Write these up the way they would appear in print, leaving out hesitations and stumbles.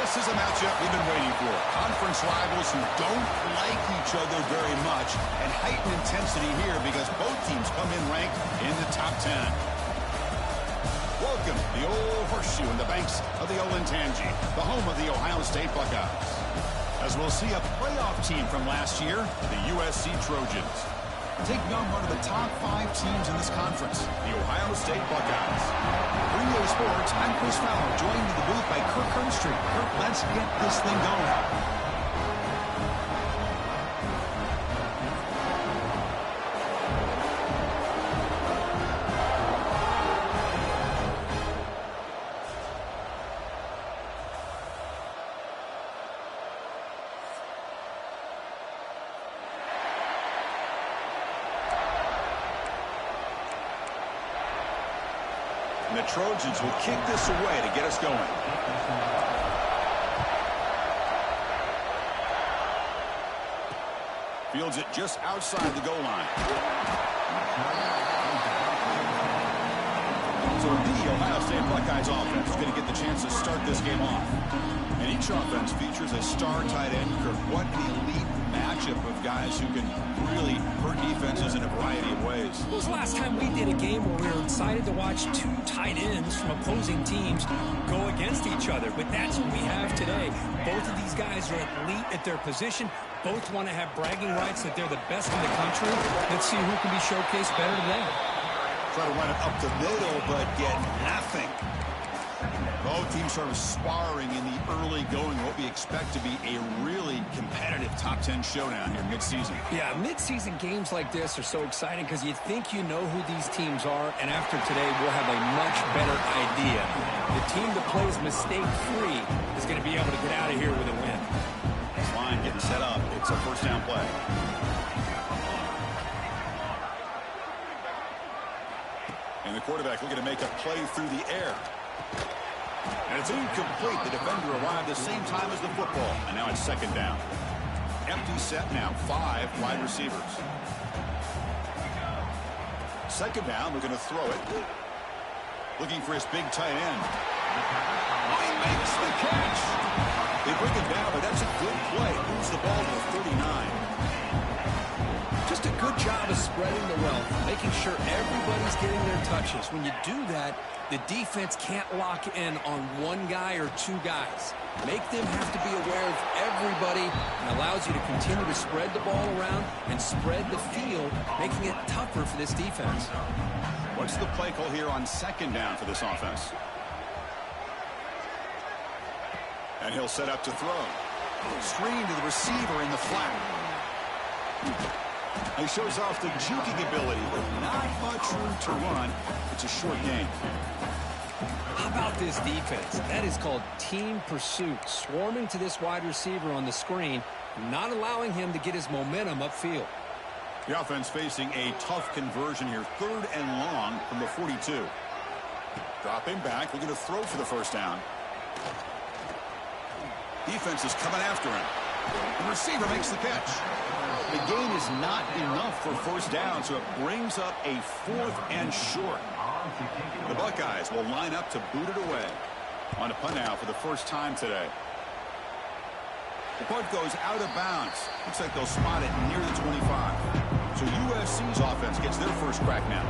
This is a matchup we've been waiting for. Conference rivals who don't like each other very much, and heightened intensity here because both teams come in ranked in the top 10. Welcome to the old horseshoe in the banks of the Olentangy, the home of the Ohio State Buckeyes. As we'll see a playoff team from last year, the USC Trojans, taking on one of the top 5 teams in this conference, the Ohio State Buckeyes. For EA Sports, I'm Chris Fowler, joined in the booth by Kirk Herbstreit. Kirk, let's get this thing going. The Trojans will kick this away to get us going. Fields it just outside the goal line. So the Ohio State Buckeyes offense is going to get the chance to start this game off. And each offense features a star tight end. What an elite matchup of guys who can really hurt defenses in a variety of ways. When was the last time we did a game where we were excited to watch 2 tight ends from opposing teams go against each other? But that's what we have today. Both of these guys are elite at their position. Both want to have bragging rights that they're the best in the country. Let's see who can be showcased better today. Try to run it up the middle, but get nothing. Both teams sort of sparring in the early going, what we expect to be a really competitive top 10 showdown here mid-season. Yeah, mid-season games like this are so exciting because you think you know who these teams are, and after today we'll have a much better idea. The team that plays mistake-free is going to be able to get out of here with a win. This line getting set up. It's a first down play. And the quarterback looking to make a play through the air. And it's incomplete. The defender arrived the same time as the football. And now it's second down. Empty set now. 5 wide receivers. Second down. We're going to throw it. Looking for his big tight end. Oh, he makes the catch. They bring it down, but that's a good play. Moves the ball to the 39. Just a good job of spreading the wealth, making sure everybody's getting their touches. When you do that, the defense can't lock in on one guy or 2 guys. Make them have to be aware of everybody, and allows you to continue to spread the ball around and spread the field, making it tougher for this defense. What's the play call here on second down for this offense? And he'll set up to throw. Screen to the receiver in the flat. He shows off the juking ability, but not much room to run. It's a short gain. How about this defense? That is called team pursuit. Swarming to this wide receiver on the screen, not allowing him to get his momentum upfield. The offense facing a tough conversion here. 3rd and long from the 42. Dropping back, looking to throw for the first down. Defense is coming after him. The receiver makes the catch. The gain is not enough for first down, so it brings up a 4th and short. The Buckeyes will line up to boot it away. On a punt now for the first time today. The punt goes out of bounds. Looks like they'll spot it near the 25. So USC's offense gets their first crack now.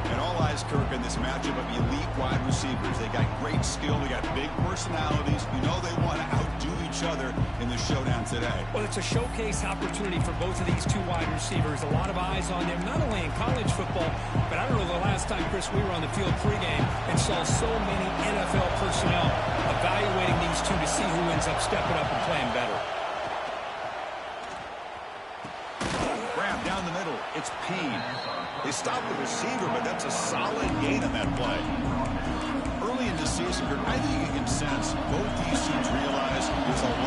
And all eyes, Kirk, in this matchup of elite wide receivers. They got great skill. They got big personalities. You know they want to outdo each other in the showdown today. Well, it's a showcase opportunity for both of these 2 wide receivers. A lot of eyes on them, not only in college football, but I don't know the last time, Chris, we were on the field pregame and saw so many NFL personnel evaluating these 2 to see who ends up stepping up and playing better. Grab down the middle. It's Payne. They stop the receiver, but that's a solid gain on that play. Early in the season, I think you can sense both these teams realize there's a lot.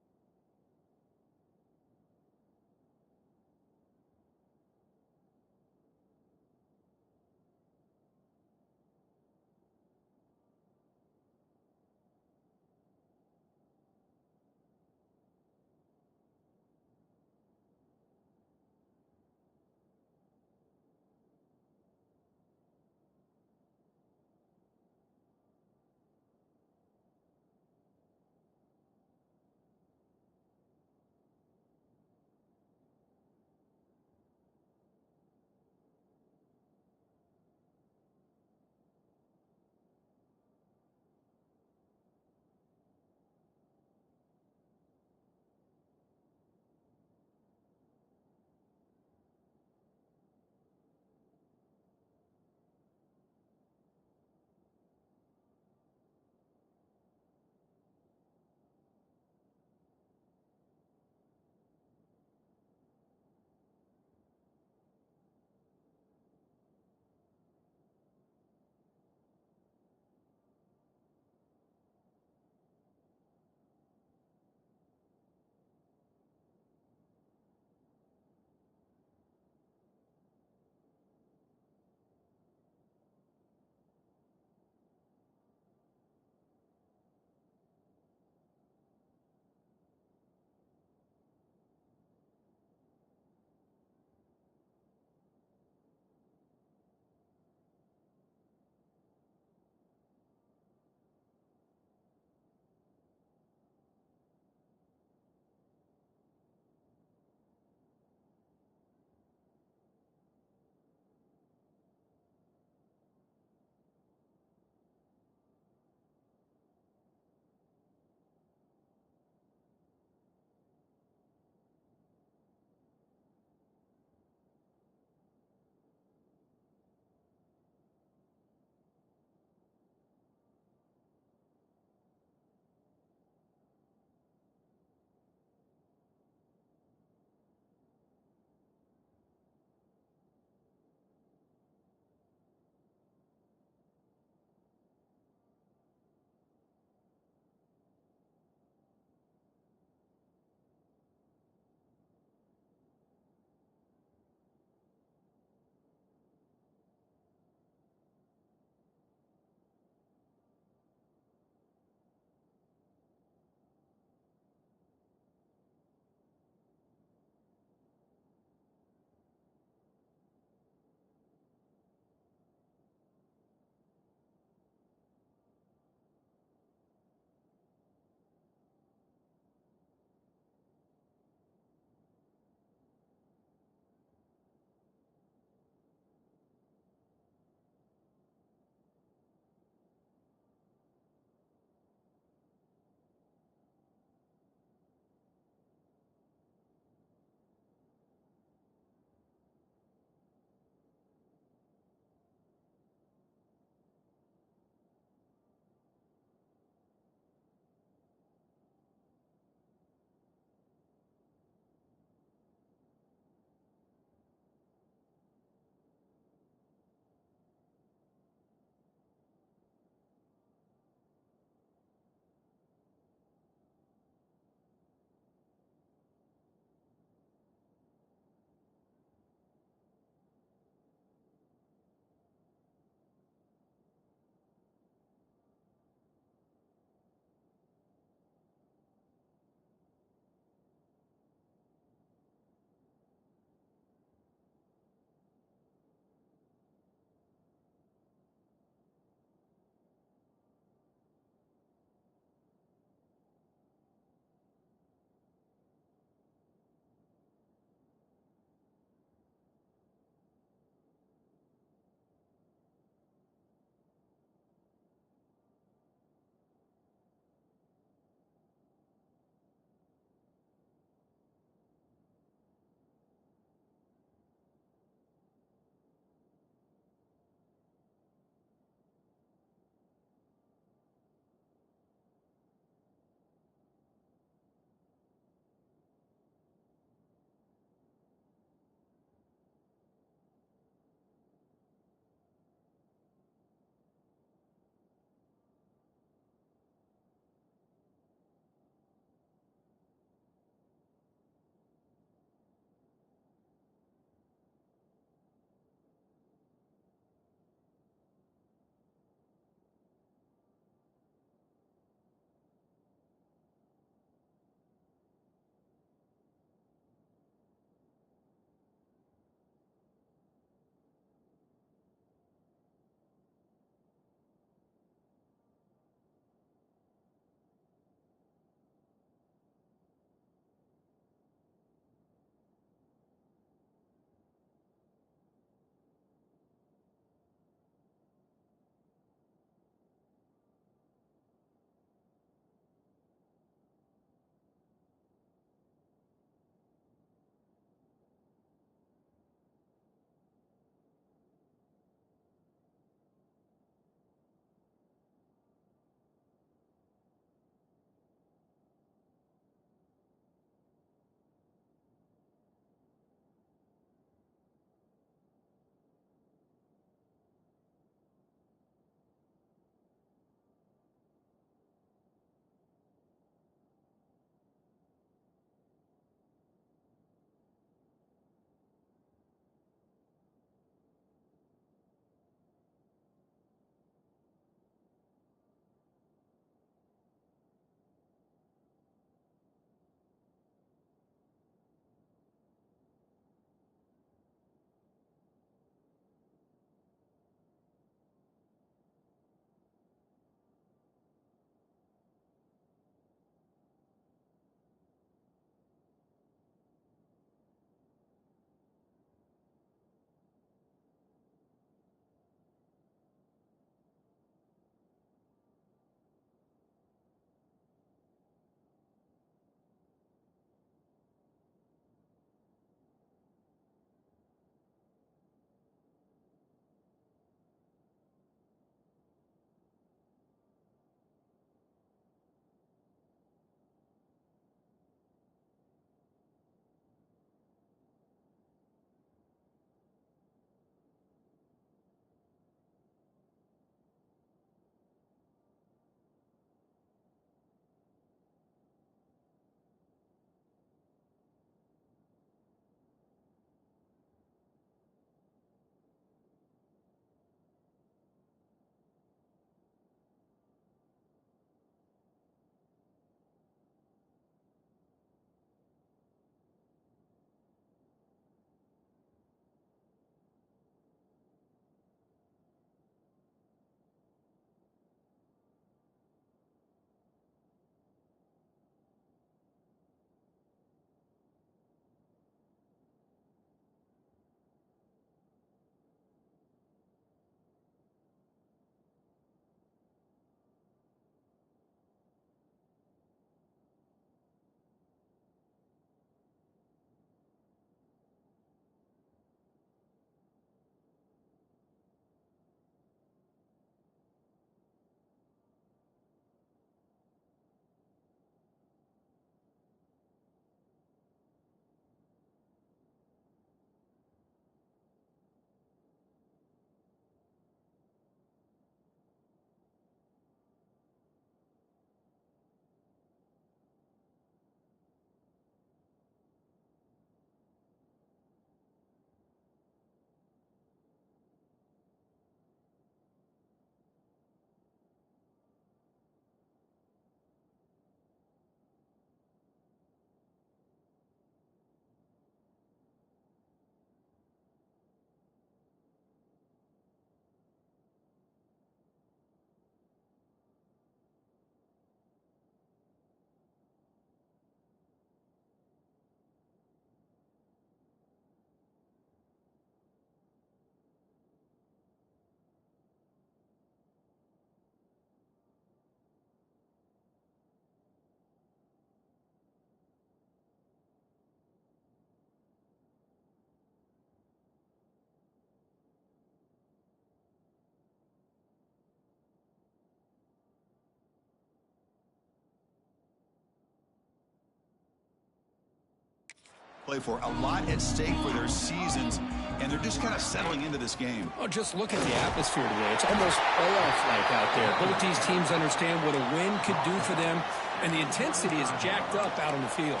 play for a lot at stake for their seasons, and they're just kind of settling into this game. Oh, just look at the atmosphere today. It's almost playoff-like out there. Both these teams understand what a win could do for them, and the intensity is jacked up out on the field.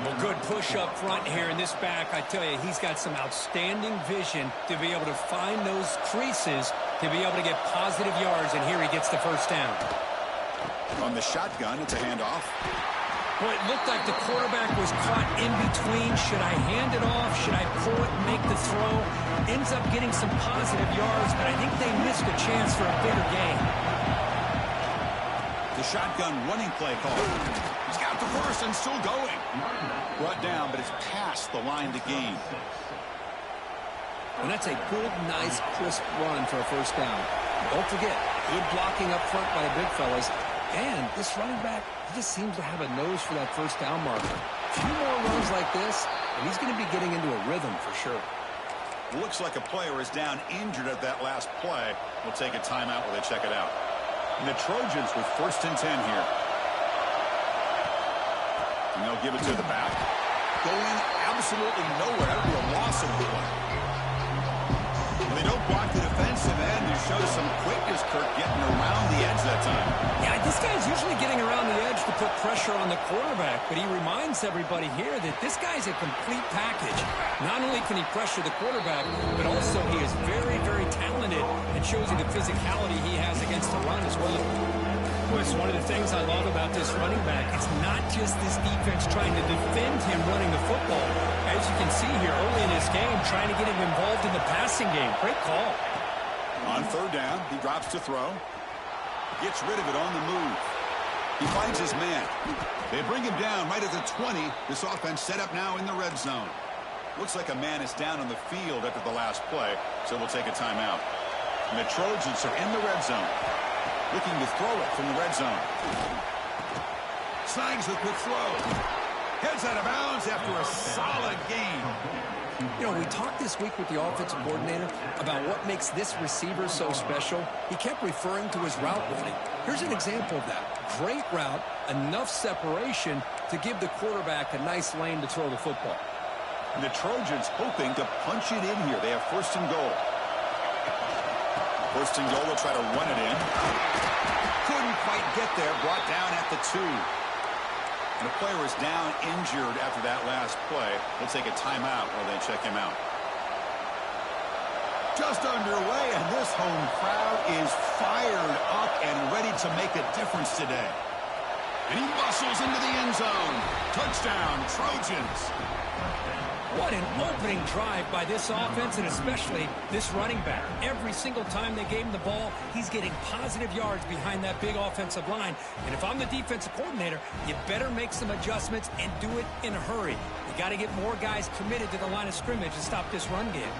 Well, good push up front here in this back. I tell you, he's got some outstanding vision to be able to find those creases, to be able to get positive yards, and here he gets the first down. On the shotgun, it's a handoff. Well, it looked like the quarterback was caught in between. Should I hand it off? Should I pull it and make the throw? Ends up getting some positive yards, but I think they missed a chance for a bigger gain. The shotgun running play call. He's got the first and still going. Brought down, but it's past the line to gain. And that's a good, nice, crisp run for a first down. Don't forget, good blocking up front by the big fellas. And this running back, he just seems to have a nose for that first down marker. A few more runs like this, and he's going to be getting into a rhythm for sure. Looks like a player is down injured at that last play. We'll take a timeout while they check it out. And the Trojans with 1st and 10 here. And they'll give it to the back. Going absolutely nowhere. That would be a loss of the play. They don't block the defensive end. They show some quickness, Kirk, getting around the edge that time. Yeah, this guy's usually getting around the edge to put pressure on the quarterback, but he reminds everybody here that this guy's a complete package. Not only can he pressure the quarterback, but also he is very, very talented and shows you the physicality he has against the run as well. Well, it's one of the things I love about this running back. It's not just this defense trying to defend him running the football. As you can see here early in this game, trying to get him involved in the passing game. Great call. On 3rd down, he drops to throw. Gets rid of it on the move. He finds his man. They bring him down right at the 20. This offense set up now in the red zone. Looks like a man is down on the field after the last play, so we'll take a timeout. And the Trojans are in the red zone. Looking to throw it from the red zone. Snags the quick throw. Heads out of bounds after a solid game. You know, we talked this week with the offensive coordinator about what makes this receiver so special. He kept referring to his route running. Here's an example of that. Great route, enough separation to give the quarterback a nice lane to throw the football. And the Trojans hoping to punch it in here. They have 1st and goal. 1st and goal, they'll try to run it in. Couldn't quite get there, brought down at the 2. And the player is down injured after that last play. We'll take a timeout while they check him out. Just underway, and this home crowd is fired up and ready to make a difference today. And he muscles into the end zone. Touchdown, Trojans. What an opening drive by this offense, and especially this running back. Every single time they gave him the ball, he's getting positive yards behind that big offensive line. And if I'm the defensive coordinator, you better make some adjustments and do it in a hurry. You got to get more guys committed to the line of scrimmage to stop this run game.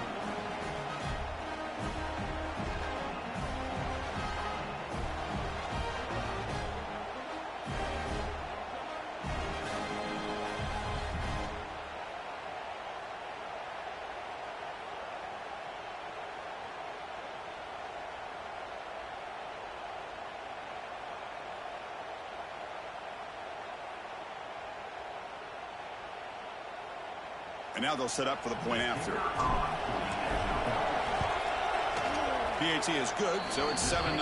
And now they'll set up for the point after. PAT is good, so it's 7-0.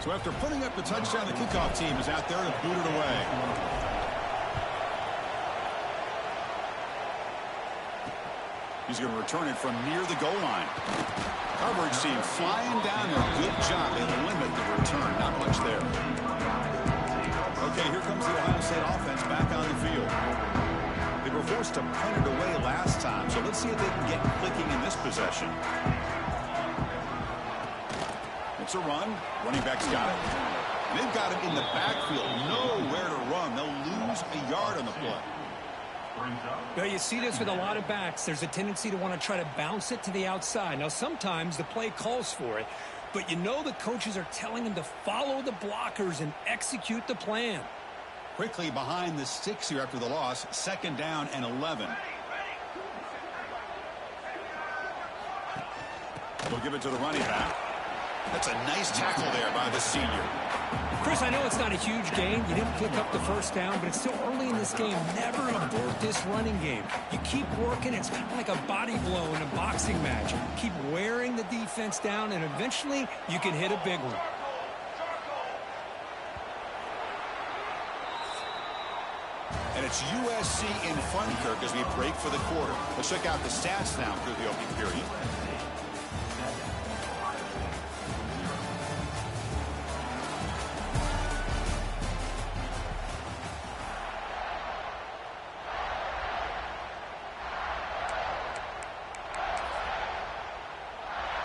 So after putting up the touchdown, the kickoff team is out there to boot it away. He's going to return it from near the goal line. Coverage team flying down there. Good job. They limit the return. Not much there. Okay, here comes the Ohio State offense back on the field. They were forced to punt it away last time, so let's see if they can get clicking in this possession. It's a run. Running back's got it. And they've got him in the backfield. Nowhere to run. They'll lose a yard on the play. Now, you see this with a lot of backs. There's a tendency to want to try to bounce it to the outside. Now, sometimes the play calls for it, but you know the coaches are telling them to follow the blockers and execute the plan. Quickly behind the sticks here after the loss. 2nd down and 11. They'll give it to the running back. That's a nice tackle there by the senior. Chris, I know it's not a huge gain. You didn't pick up the first down, but it's still early in this game. Never abort this running game. You keep working. It's kind of like a body blow in a boxing match. Keep wearing the defense down, and eventually you can hit a big one. And it's USC in front, Kirk, as we break for the quarter. Let's check out the stats now through the opening period.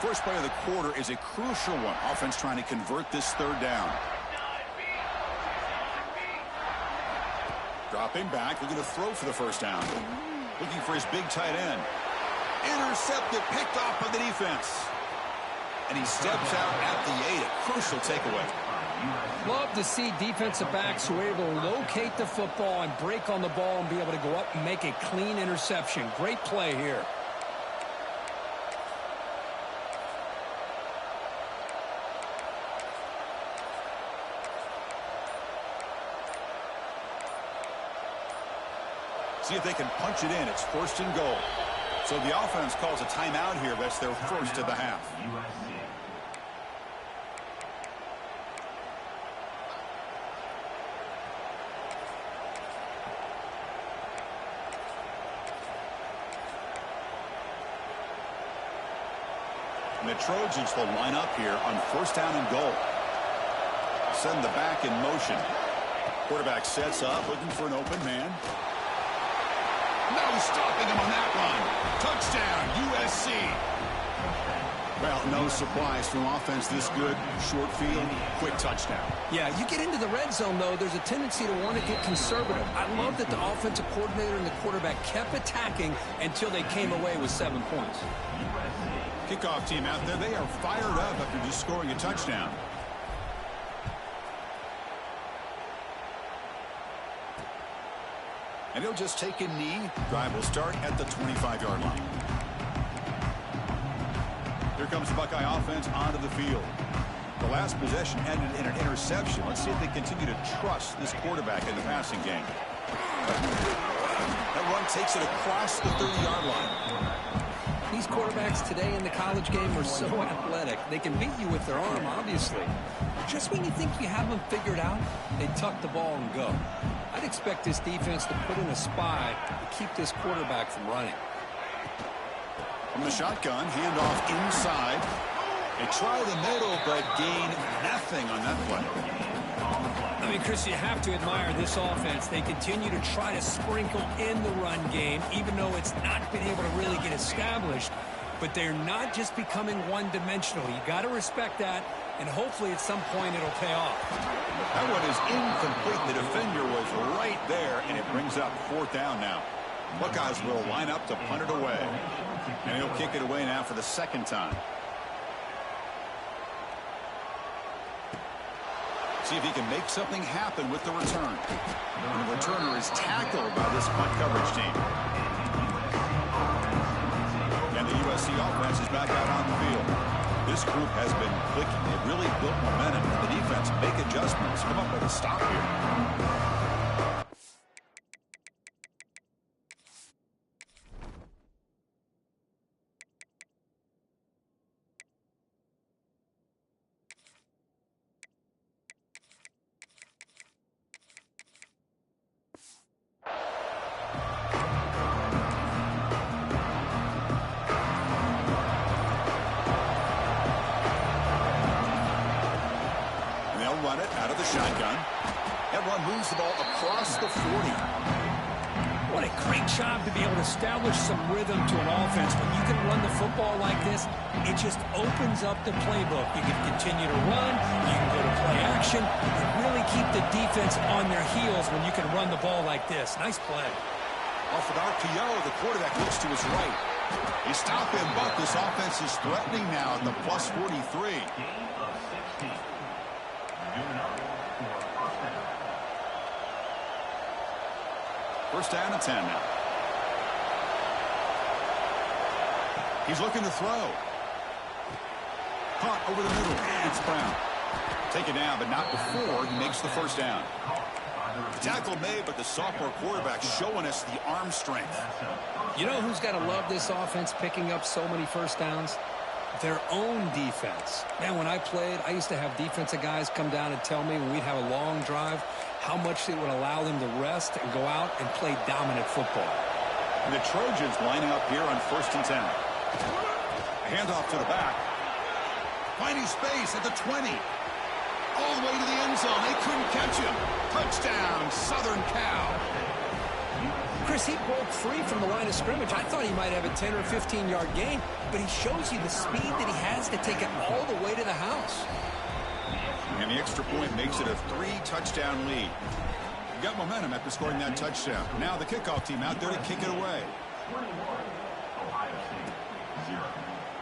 First play of the quarter is a crucial one. Offense trying to convert this third down. Dropping back, looking to throw for the first down. Looking for his big tight end. Intercepted, picked off by the defense. And he steps out at the 8, a crucial takeaway. Love to see defensive backs who are able to locate the football and break on the ball and be able to go up and make a clean interception. Great play here. See if they can punch it in. It's 1st and goal. So the offense calls a timeout here. That's their first of the half. And the Trojans will line up here on 1st down and goal. Send the back in motion. Quarterback sets up, looking for an open man. No stopping him on that run. Touchdown, USC. Well, no surprise from offense this good. Short field, quick touchdown. Yeah, you get into the red zone, though, there's a tendency to want to get conservative. I love that the offensive coordinator and the quarterback kept attacking until they came away with 7 points. Kickoff team out there, they are fired up after just scoring a touchdown. And he'll just take a knee. Drive will start at the 25-yard line. Here comes the Buckeye offense onto the field. The last possession ended in an interception. Let's see if they continue to trust this quarterback in the passing game. That run takes it across the 30-yard line. These quarterbacks today in the college game are so athletic. They can beat you with their arm, obviously. Just when you think you have them figured out, they tuck the ball and go. I'd expect this defense to put in a spy to keep this quarterback from running. From the shotgun, handoff inside. They try the middle, but gain nothing on that play. I mean, Chris, you have to admire this offense. They continue to try to sprinkle in the run game, even though it's not been able to really get established. But they're not just becoming one-dimensional. You got to respect that, and hopefully at some point it'll pay off. That one is incomplete. The defender was right there, and it brings up 4th down now. Buckeyes will line up to punt it away. And he'll kick it away now for the 2nd time. See if he can make something happen with the return. And the returner is tackled by this punt coverage team. And the USC offense is back out on the field. This group has been clicking. They've really built momentum. The defense make adjustments. Come up with a stop here. Run it out of the shotgun. That run moves the ball across the 40. What a great job to be able to establish some rhythm to an offense. When you can run the football like this, it just opens up the playbook. You can continue to run, you can go to play action, and really keep the defense on their heels when you can run the ball like this. Nice play. Off an RPO, the quarterback looks to his right. They stop him, but this offense is threatening now at the plus 43. First down and 10 now. He's looking to throw. Caught over the middle. And it's Brown. Taken down, but not before he makes the first down. The tackle made, but the sophomore quarterback showing us the arm strength. You know who's got to love this offense picking up so many first downs? Their own defense. Man, when I played, I used to have defensive guys come down and tell me when we'd have a long drive how much it would allow them to rest and go out and play dominant football. And the Trojans lining up here on 1st and 10. Handoff to the back. Finding space at the 20. All the way to the end zone. They couldn't catch him. Touchdown, Southern Cal. Chris, he broke free from the line of scrimmage. I thought he might have a 10 or 15-yard gain, but he shows you the speed that he has to take it all the way to the house. And the extra point makes it a 3-touchdown lead. Got momentum after scoring that touchdown. Now the kickoff team out there to kick it away.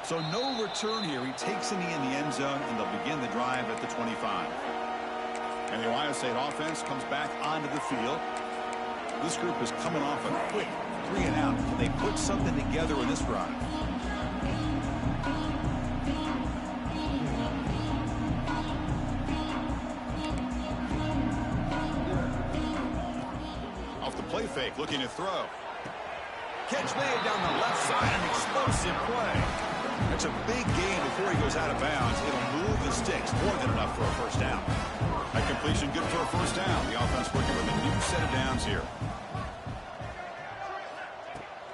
So no return here. He takes a knee in the end zone, and they'll begin the drive at the 25. And the Ohio State offense comes back onto the field. This group is coming off a quick 3-and-out. Can they put something together in this drive? Off the play fake, looking to throw. Catch made down the left side, an explosive play. That's a big gain before he goes out of bounds. It'll move the sticks, more than enough for a first down. That completion good for a first down. The offense working with a new set of downs here.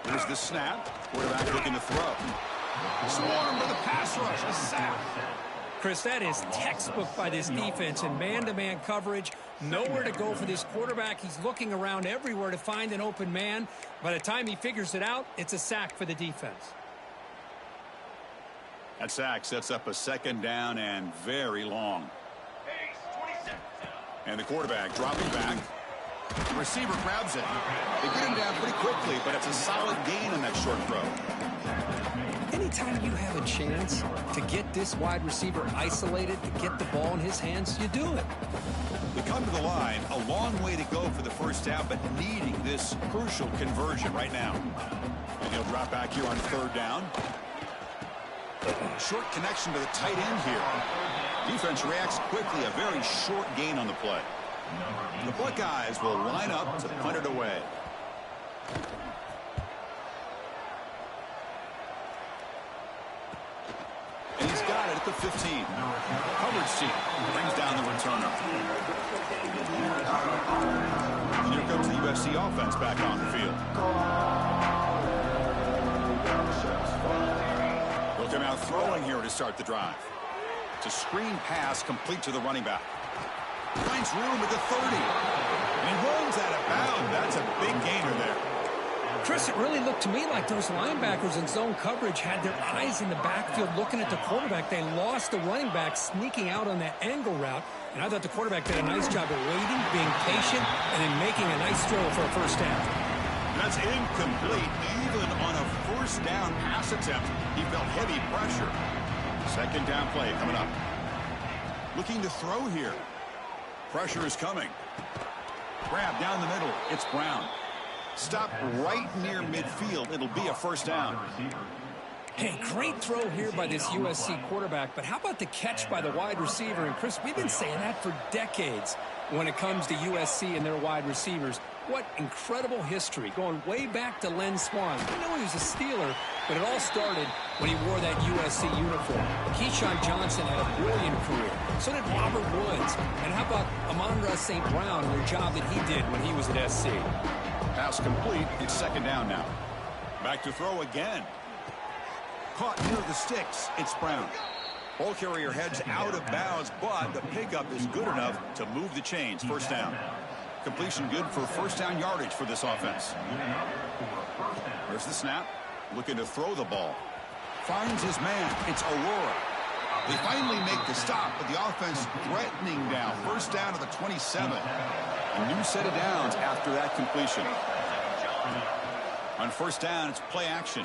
Here's the snap. Quarterback looking to throw. Swarm with a pass rush. A sack. Chris, that is textbook by this defense in man-to-man coverage. Nowhere to go for this quarterback. He's looking around everywhere to find an open man. By the time he figures it out, it's a sack for the defense. That sack sets up a 2nd down and very long. And the quarterback dropping back. The receiver grabs it. They get him down pretty quickly, but it's a solid gain on that short throw. Anytime you have a chance to get this wide receiver isolated, to get the ball in his hands, you do it. They come to the line, a long way to go for the first down, but needing this crucial conversion right now. And he'll drop back here on 3rd down. Short connection to the tight end here. Defense reacts quickly, a very short gain on the play. The Buckeyes will line up to punt it away. And he's got it at the 15. Coverage team brings down the returner. And here comes the USC offense back on the field. They'll come out throwing here to start the drive. It's a screen pass complete to the running back. Finds room at the 30. And he runs out of bounds. That's a big gainer there. Chris, it really looked to me like those linebackers in zone coverage had their eyes in the backfield looking at the quarterback. They lost the running back sneaking out on that angle route. And I thought the quarterback did a nice job of waiting, being patient, and then making a nice throw for a first down. That's incomplete. Even on a first down pass attempt, he felt heavy pressure. 2nd down play coming up. Looking to throw here. Pressure is coming. Grab down the middle. It's Brown. Stop right near midfield. It'll be a first down. Hey, great throw here by this USC quarterback, but how about the catch by the wide receiver? And Chris, we've been saying that for decades when it comes to USC and their wide receivers. What incredible history, going way back to Len Swan. I know he was a Steeler, but it all started when he wore that USC uniform. Keyshawn Johnson had a brilliant career. So did Robert Woods. And how about Amon-Ra St. Brown and the job that he did when he was at SC? Pass complete. It's 2nd down now. Back to throw again. Caught near the sticks. It's Brown. Ball carrier heads out of bounds, but the pickup is good enough to move the chains. First down. Completion good for first down yardage for this offense. There's the snap. Looking to throw the ball. Finds his man. It's Aurora. They finally make the stop, but the offense threatening now. First down to the 27. A new set of downs after that completion. On first down, it's play action.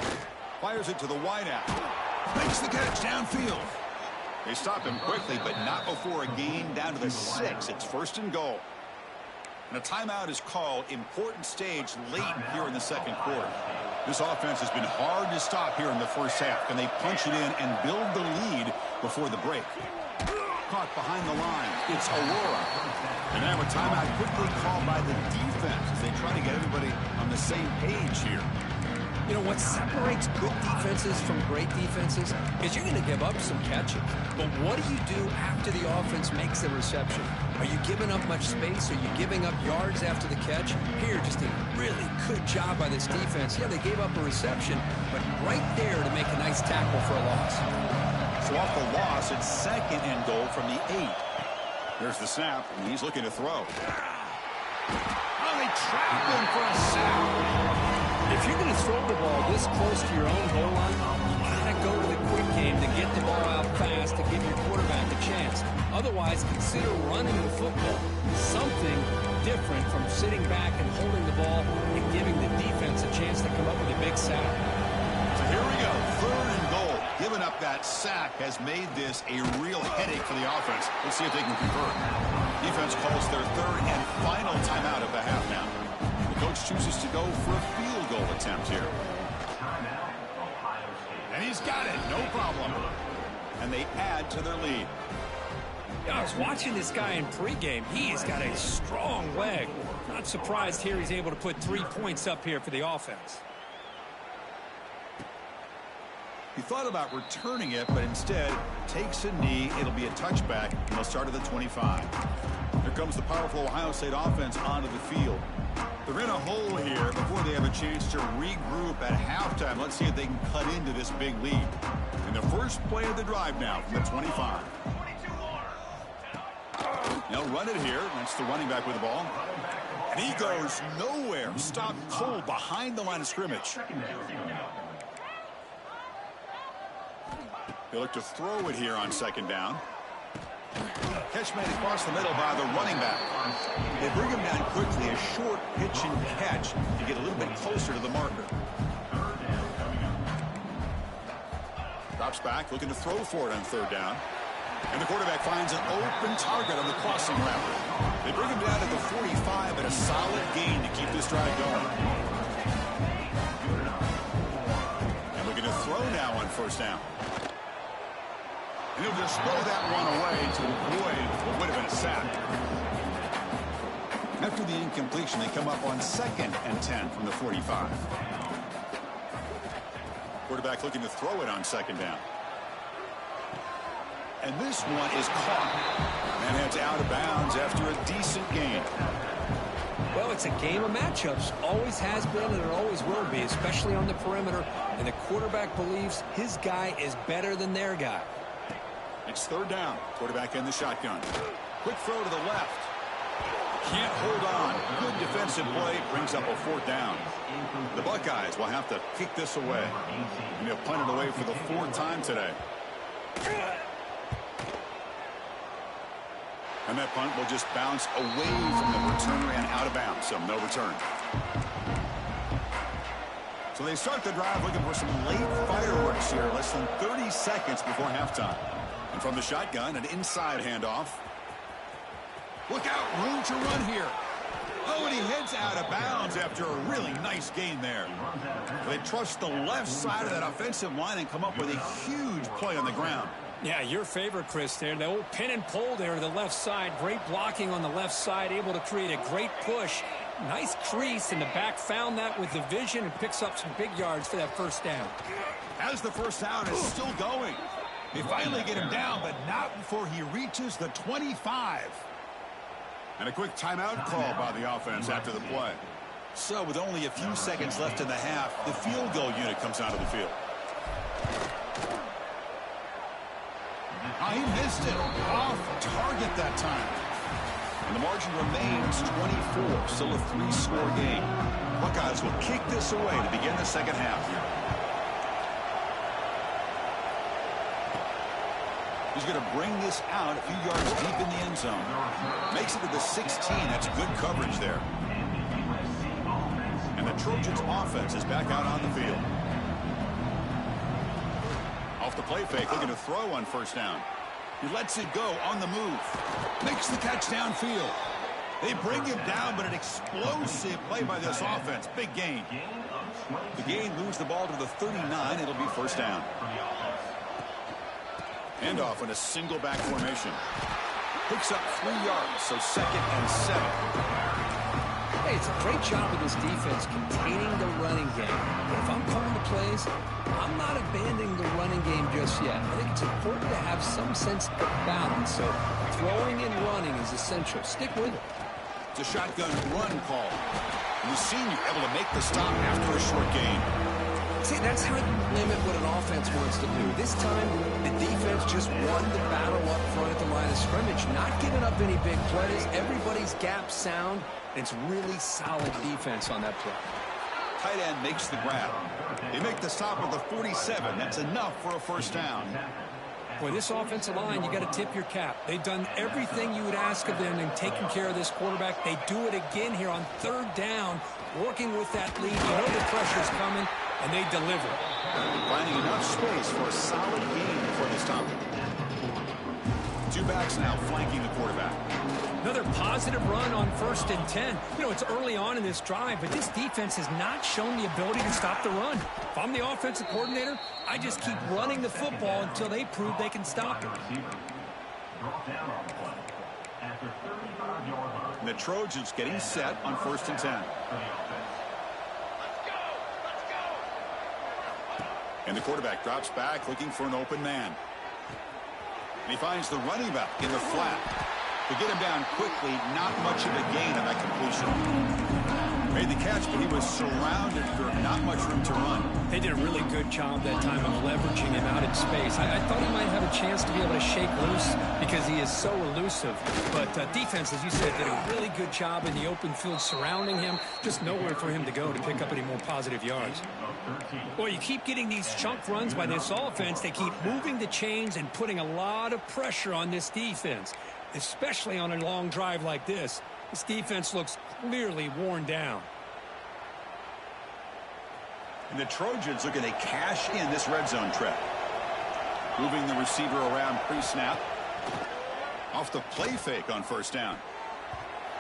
Fires it to the wideout. Makes the catch downfield. They stop him quickly, but not before a gain down to the 6. It's 1st and goal. And a timeout is called. Important stage late here in the 2nd quarter. This offense has been hard to stop here in the first half. Can they punch it in and build the lead before the break? Caught behind the line. It's Aurora. And now a timeout quickly called by the defense as they try to get everybody on the same page here. You know, what separates good defenses from great defenses is you're going to give up some catches. But what do you do after the offense makes the reception? Are you giving up much space? Are you giving up yards after the catch? Here, just a really good job by this defense. Yeah, they gave up a reception, but right there to make a nice tackle for a loss. So off the loss, it's 2nd and goal from the 8. There's the snap, and he's looking to throw. Oh, they trapped him for a sack. If you're going to throw the ball this close to your own goal line, you got to go to the quick game to get the ball out fast to give your quarterback a chance. Otherwise, consider running the football. Something different from sitting back and holding the ball and giving the defense a chance to come up with a big sack. So here we go, 3rd and goal. Giving up that sack has made this a real headache for the offense. Let's see if they can convert. Defense calls their 3rd and final timeout of the half now. The coach chooses to go for a field goal attempt here. And he's got it, no problem. And they add to their lead. Yeah, I was watching this guy in pregame. He has got a strong leg. Not surprised here he's able to put 3 points up here for the offense. He thought about returning it, but instead takes a knee. It'll be a touchback, and they'll start at the 25. Here comes the powerful Ohio State offense onto the field. They're in a hole here before they have a chance to regroup at halftime. Let's see if they can cut into this big lead. In the first play of the drive now from the 25. They'll run it here. That's the running back with the ball. And he goes nowhere. Stopped cold behind the line of scrimmage. They look to throw it here on 2nd down. Catch made across the middle by the running back. They bring him down quickly, a short pitch and catch to get a little bit closer to the marker. Drops back, looking to throw for it on 3rd down. And the quarterback finds an open target on the crossing route. They bring him down to the 45 at a solid gain to keep this drive going. And looking to throw now on 1st down. And he'll just throw that one away to avoid what would have been a sack. After the incompletion, they come up on 2nd and 10 from the 45. Quarterback looking to throw it on 2nd down. And this one is caught. And heads out of bounds after a decent gain. Well, it's a game of matchups. Always has been and it always will be, especially on the perimeter. And the quarterback believes his guy is better than their guy. It's 3rd down. Quarterback in the shotgun. Quick throw to the left. Can't hold on. Good defensive play. Brings up a 4th down. The Buckeyes will have to kick this away. And they'll punt it away for the 4th time today. And that punt will just bounce away from the returner and out of bounds. So no return. So they start the drive looking for some late fireworks here. Less than 30 seconds before halftime. And from the shotgun, an inside handoff. Look out, room to run here. Oh, and he heads out of bounds after a really nice gain there. They trust the left side of that offensive line and come up with a huge play on the ground. Yeah, your favorite, Chris, there. The old pin and pull there to the left side. Great blocking on the left side, able to create a great push. Nice crease, and the back found that with the vision and picks up some big yards for that 1st down. As the 1st down is still going. They finally get him down, but not before he reaches the 25. And a quick timeout call by the offense after the play. So with only a few seconds left in the half, the field goal unit comes onto the field. He missed it. Off target that time. And the margin remains 24. Still a 3-score game. Buckeyes will kick this away to begin the 2nd half here. He's going to bring this out a few yards deep in the end zone. Makes it to the 16. That's good coverage there. And the Trojans offense is back out on the field. Off the play fake, looking to throw on 1st down. He lets it go on the move. Makes the catch downfield. They bring him down, but an explosive play by this offense. Big gain. The gain moves the ball to the 39. It'll be first down. Handoff in a single back formation. Picks up 3 yards, so 2nd and 7. Hey, it's a great job of this defense containing the running game. But if I'm calling the plays, I'm not abandoning the running game just yet. I think it's important to have some sense of balance. So throwing and running is essential. Stick with it. It's a shotgun run call. We've seen you able to make the stop after a short gain. See, that's how you limit what an offense wants to do. This time, the defense just won the battle up front at the line of scrimmage, not giving up any big plays. Everybody's gap sound, and it's really solid defense on that play. Tight end makes the grab. They make the stop at the 47. That's enough for a first down. Boy, this offensive line, you got to tip your cap. They've done everything you would ask of them in taking care of this quarterback. They do it again here on 3rd down, working with that lead. You know the pressure's coming, and they deliver. Finding enough space for a solid gain before they stop it. 2 backs now flanking the quarterback. Another positive run on 1st and 10. You know, it's early on in this drive, but this defense has not shown the ability to stop the run. If I'm the offensive coordinator, I just keep running the football until they prove they can stop it. And the Trojans getting set on 1st and 10. And the quarterback drops back looking for an open man. And he finds the running back in the flat. To get him down quickly, not much of a gain on that completion. Made the catch, but he was surrounded for not much room to run. They did a really good job that time of leveraging him out in space. I thought he might have a chance to be able to shake loose because he is so elusive. But defense, as you said, did a really good job in the open field surrounding him. Just nowhere for him to go to pick up any more positive yards. Boy, you keep getting these chunk runs by this offense. They keep moving the chains and putting a lot of pressure on this defense, especially on a long drive like this. This defense looks clearly worn down. And the Trojans are going to cash in this red zone trip. Moving the receiver around pre-snap. Off the play fake on 1st down.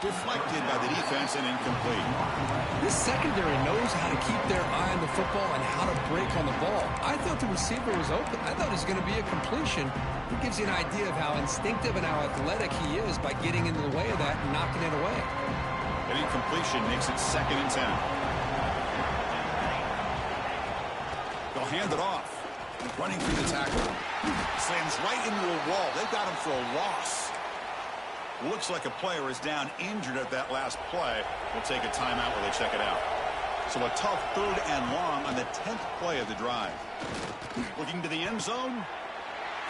Deflected by the defense and incomplete. This secondary knows how to keep their eye on the football and how to break on the ball. I thought the receiver was open. I thought it was going to be a completion. It gives you an idea of how instinctive and how athletic he is by getting into the way of that and knocking it away. An incompletion makes it 2nd and 10. They'll hand it off. Running through the tackle. Slams right into a wall. They've got him for a loss. Looks like a player is down injured at that last play. We'll take a timeout while they check it out. So a tough 3rd and long on the 10th play of the drive. Looking to the end zone.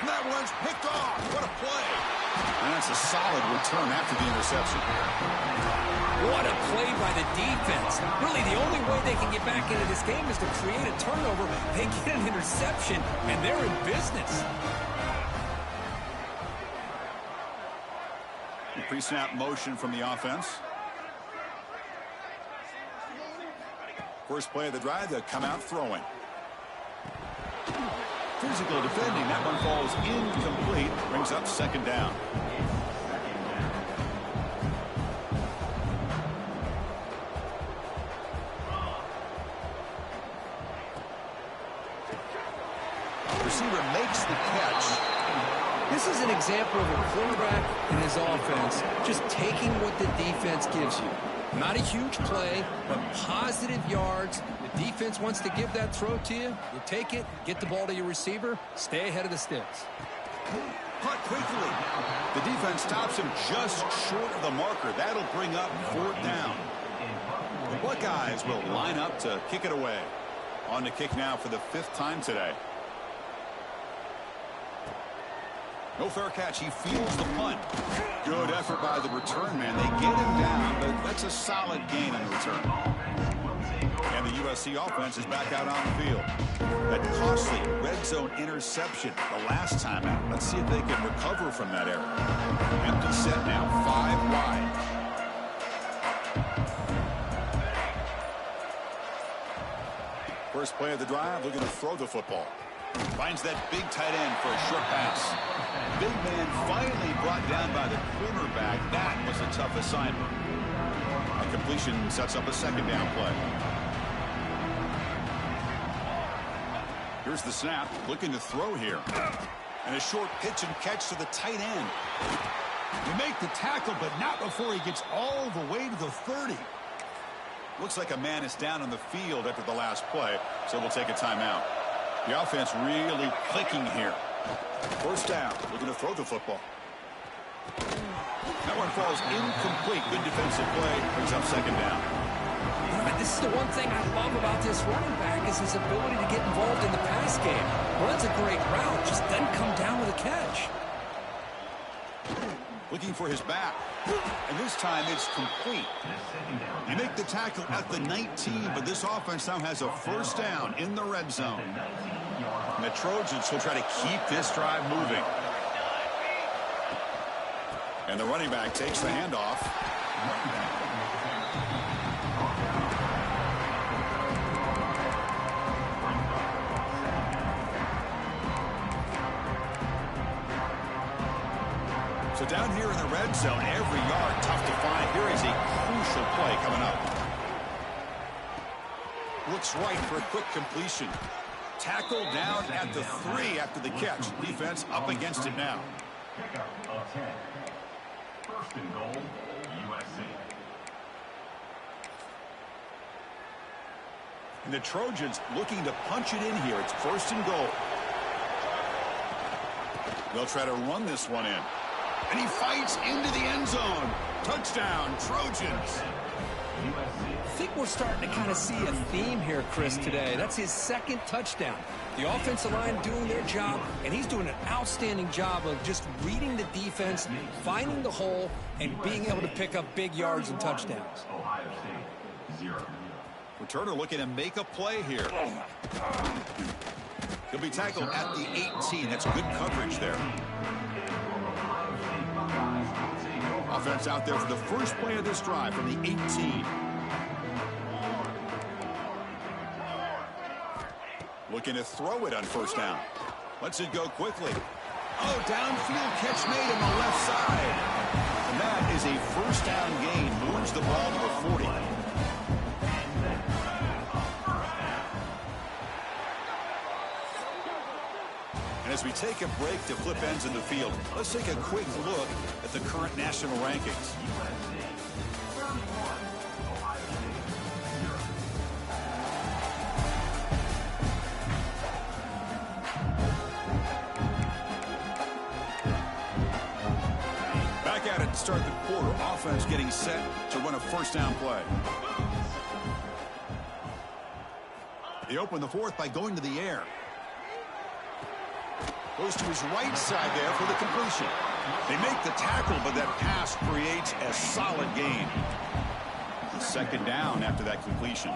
And that one's picked off. What a play. And that's a solid return after the interception. What a play by the defense. Really, the only way they can get back into this game is to create a turnover. They get an interception, and they're in business. Pre-snap motion from the offense. First play of the drive, they'll come out throwing. Physical defending. That one falls incomplete. Brings up 2nd down. Receiver makes the catch. This is an example of a quarterback and his offense just taking what the defense gives you. Not a huge play, but positive yards. The defense wants to give that throw to you. You take it, get the ball to your receiver, stay ahead of the sticks. Caught quickly. The defense stops him just short of the marker. That'll bring up 4th down. The Buckeyes will line up to kick it away. On to kick now for the 5th time today. No fair catch. He fields the punt. Good effort by the return man. They get him down, but that's a solid gain on the return. And the USC offense is back out on the field. That costly red zone interception the last time out. Let's see if they can recover from that error. Empty set now, 5 wide. First play of the drive, looking to throw the football. Finds that big tight end for a short pass. Big man finally brought down by the cornerback. That was a tough assignment. A completion sets up a 2nd down play. Here's the snap, looking to throw here. And a short pitch and catch to the tight end. You make the tackle, but not before he gets all the way to the 30. Looks like a man is down on the field after the last play, so we'll take a timeout. The offense really clicking here. First down, looking to throw the football. That one falls incomplete. Good defensive play, brings up second down. This is the one thing I love about this running back is his ability to get involved in the pass game. Runs a great route, just doesn't come down with a catch. Looking for his back. And this time it's complete. You make the tackle at the 19, but this offense now has a first down in the red zone. And the Trojans will try to keep this drive moving. And the running back takes the handoff. So down here in the red zone, every yard tough to find. Here is a crucial play coming up. Looks right for a quick completion. Tackle down at the 3 after the catch. Defense up against it now. Pickup of 10. First and goal, USC. And the Trojans looking to punch it in here. It's first and goal. They'll try to run this one in. And he fights into the end zone. Touchdown, Trojans. I think we're starting to kind of see a theme here, Chris, today. That's his second touchdown. The offensive line doing their job, and he's doing an outstanding job of just reading the defense, finding the hole, and being able to pick up big yards and touchdowns. Ohio State, 0. Returner looking to make a play here. He'll be tackled at the 18. That's good coverage there. Offense out there for the first play of this drive from the 18. Looking to throw it on first down. Lets it go quickly. Oh, downfield catch made on the left side. And that is a first down gain. Moves the ball to the 40. And as we take a break to flip ends in the field, let's take a quick look at the current national rankings. Back at it to start the quarter. Offense getting set to run a first down play. They open the fourth by going to the air. Goes to his right side there for the completion. They make the tackle, but that pass creates a solid gain. Second down after that completion.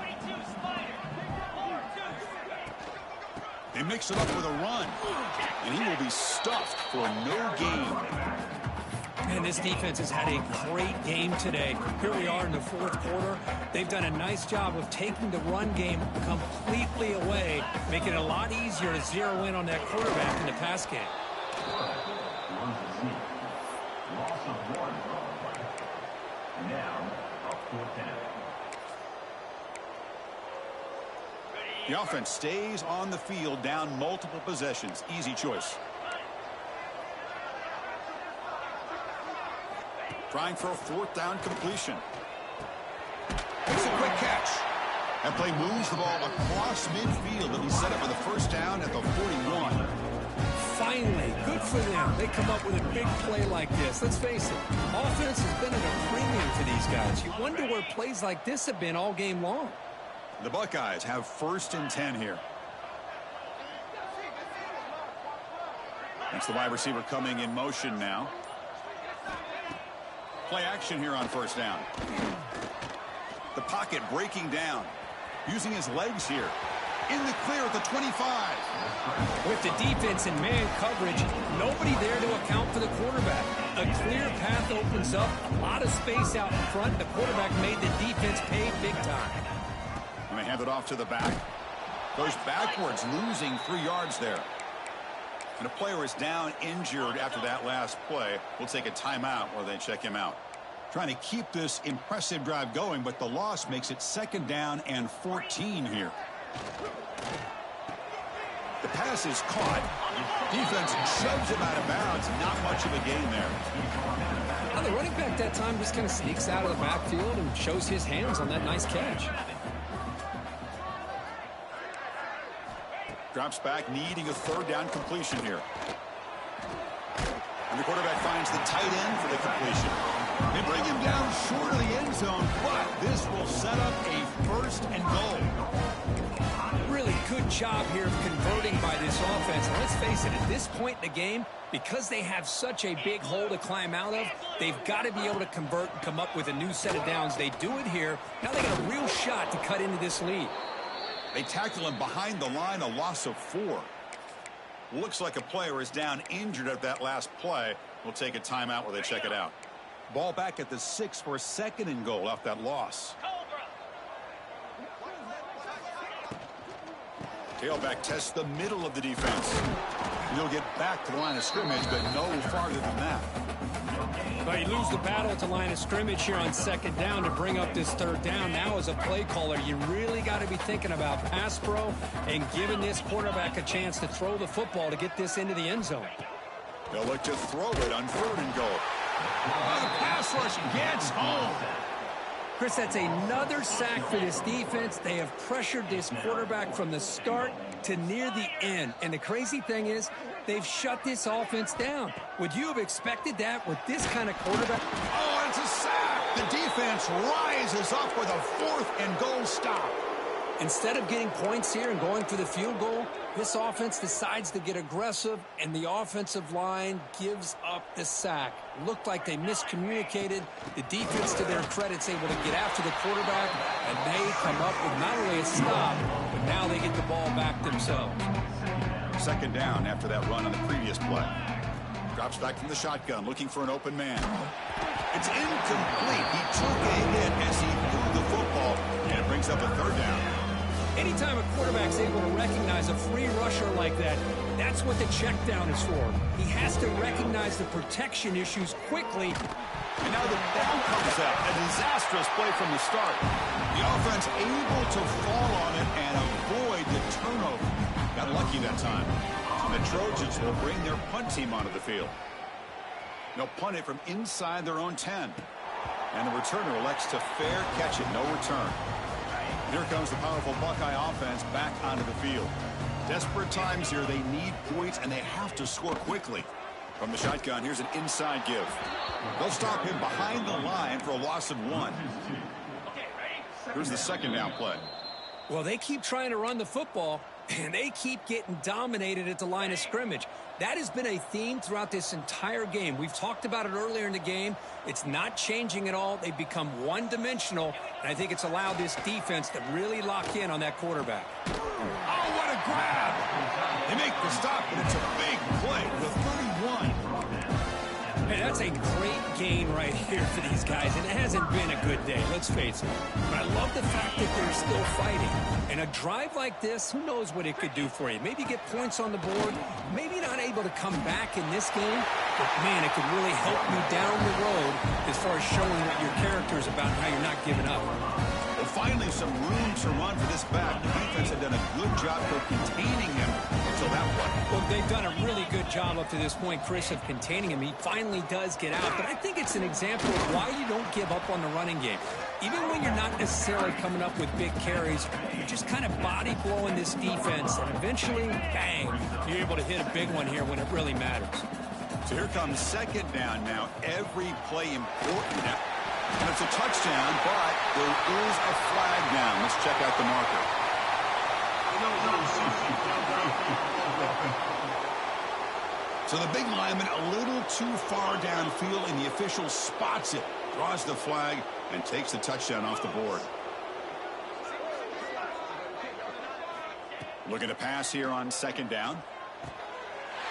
They mix it up with a run, and he will be stuffed for no gain. And this defense has had a great game today. Here we are in the fourth quarter. They've done a nice job of taking the run game completely away, making it a lot easier to zero in on that quarterback in the pass game. Loss of 1. Now, a 4th down. The offense stays on the field, down multiple possessions. Easy choice. Trying for a fourth down completion. Makes a quick catch. That play moves the ball across midfield, and he set up for the first down at the 41. Finally, good for them. They come up with a big play like this. Let's face it, offense has been at a premium for these guys. You wonder where plays like this have been all game long. The Buckeyes have first and 10 here. It's the wide receiver coming in motion now. Play action here on first down. The pocket breaking down. Using his legs here. In the clear at the 25. With the defense in man coverage, nobody there to account for the quarterback. A clear path opens up, a lot of space out in front. The quarterback made the defense pay big time. And they hand it off to the back. Goes backwards, losing 3 yards there. And a player is down injured after that last play. We'll take a timeout while they check him out. Trying to keep this impressive drive going, but the loss makes it second down and 14 here. The pass is caught. Defense shoves him out of bounds. Not much of a gain there. Well, the running back that time just kind of sneaks out of the backfield and shows his hands on that nice catch. Drops back, needing a third down completion here. And the quarterback finds the tight end for the completion. They bring him down short of the end zone, but this will set up a first and goal. Really good job here of converting by this offense. And let's face it, at this point in the game, because they have such a big hole to climb out of, they've got to be able to convert and come up with a new set of downs. They do it here. Now they got a real shot to cut into this lead. They tackle him behind the line, a loss of 4. Looks like a player is down injured at that last play. We'll take a timeout while they check it out. Ball back at the 6 for a second and goal off that loss. Tailback tests the middle of the defense. He'll get back to the line of scrimmage, but no farther than that. But you lose the battle at the line of scrimmage here on second down to bring up this third down. Now as a play caller, you really got to be thinking about pass pro and giving this quarterback a chance to throw the football to get this into the end zone. They'll look to throw it on 3rd and goal. The pass rush gets home. Chris, that's another sack for this defense. They have pressured this quarterback from the start to near the end. And the crazy thing is, they've shut this offense down. Would you have expected that with this kind of quarterback? Oh, it's a sack. The defense rises up with a 4th and goal stop. Instead of getting points here and going for the field goal, this offense decides to get aggressive, and the offensive line gives up the sack. Looked like they miscommunicated. The defense, to their credit, is able to get after the quarterback, and they come up with not only a stop, but now they get the ball back themselves. Second down after that run on the previous play. Drops back from the shotgun, looking for an open man. It's incomplete. He took a hit as he threw the football, and it brings up a 3rd down. Anytime a quarterback's able to recognize a free rusher like that, that's what the check down is for. He has to recognize the protection issues quickly. And now the ball comes out. A disastrous play from the start. The offense able to fall on it and avoid the turnover. Got lucky that time. And the Trojans will bring their punt team onto the field. They'll punt it from inside their own 10. And the returner elects to fair catch it. No return. Here comes the powerful Buckeye offense back onto the field. Desperate times here. They need points, and they have to score quickly. From the shotgun, here's an inside give. They'll stop him behind the line for a loss of 1. Here's the second down play. Well, they keep trying to run the football, and they keep getting dominated at the line of scrimmage. That has been a theme throughout this entire game. We've talked about it earlier in the game. It's not changing at all. They've become one-dimensional, and I think it's allowed this defense to really lock in on that quarterback. Oh, what a grab! They make the stop, and it's a big play with 31. Hey, that's a great gain right here for these guys, and it hasn't been a good day, let's face it. But I love the fact that they're still fighting. And a drive like this, who knows what it could do for you. Maybe get points on the board, maybe not able to come back in this game, but man, it could really help you down the road as far as showing what your character is about and how you're not giving up. Well, finally some room to run for this back. The defense had done a good job of containing him until that point. Well, they've done a really good job up to this point, Chris, of containing him. He finally does get out, but I think it's an example of why you don't give up on the running game. Even when you're not necessarily coming up with big carries, you're just kind of body blowing this defense, and eventually, bang, you're able to hit a big one here when it really matters. So here comes second down now. Every play important now. And it's a touchdown, but there is a flag down. Let's check out the marker. So the big lineman a little too far downfield, and the official spots it, draws the flag, and takes the touchdown off the board. Looking to pass here on second down.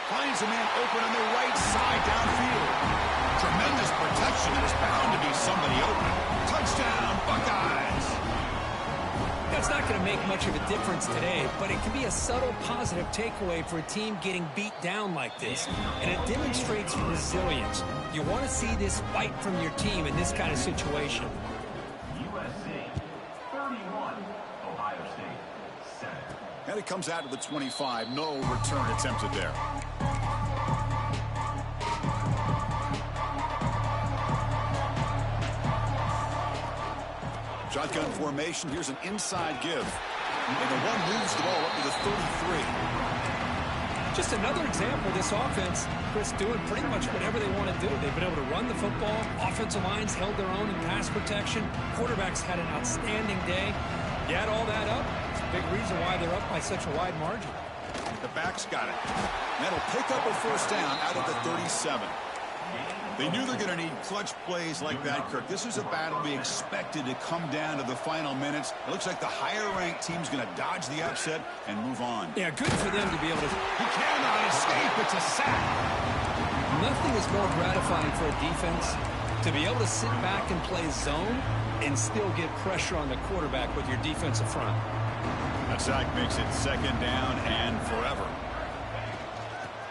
Finds a man open on the right side downfield. Tremendous protection. There's bound to be somebody open. Touchdown, Buckeyes! That's not going to make much of a difference today, but it can be a subtle positive takeaway for a team getting beat down like this, and it demonstrates resilience. You want to see this fight from your team in this kind of situation. USC 31, Ohio State 7. Got to It comes out to the 25. No return attempted there. Shotgun formation. Here's an inside give. And the one moves the ball up to the 33. Just another example of this offense, Chris, doing pretty much whatever they want to do. They've been able to run the football. Offensive lines held their own in pass protection. Quarterbacks had an outstanding day. You add all that up, it's a big reason why they're up by such a wide margin. The back's got it. That'll pick up a first down out of the 37. They knew they're going to need clutch plays like that, Kirk. This is a battle we expected to come down to the final minutes. It looks like the higher-ranked team's going to dodge the upset and move on. Yeah, good for them to be able to... He cannot escape. It's a sack. Nothing is more gratifying for a defense to be able to sit back and play zone and still get pressure on the quarterback with your defensive front. That sack makes it second down and forever.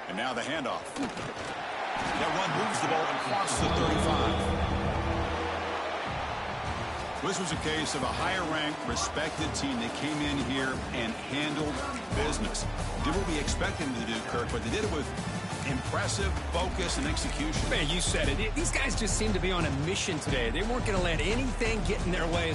And now the handoff. That run moves the ball and crosses the 35. This was a case of a higher-ranked, respected team that came in here and handled business. Did what we expected them to do, Kirk, but they did it with impressive focus and execution. Man, you said it. These guys just seem to be on a mission today. They weren't going to let anything get in their way,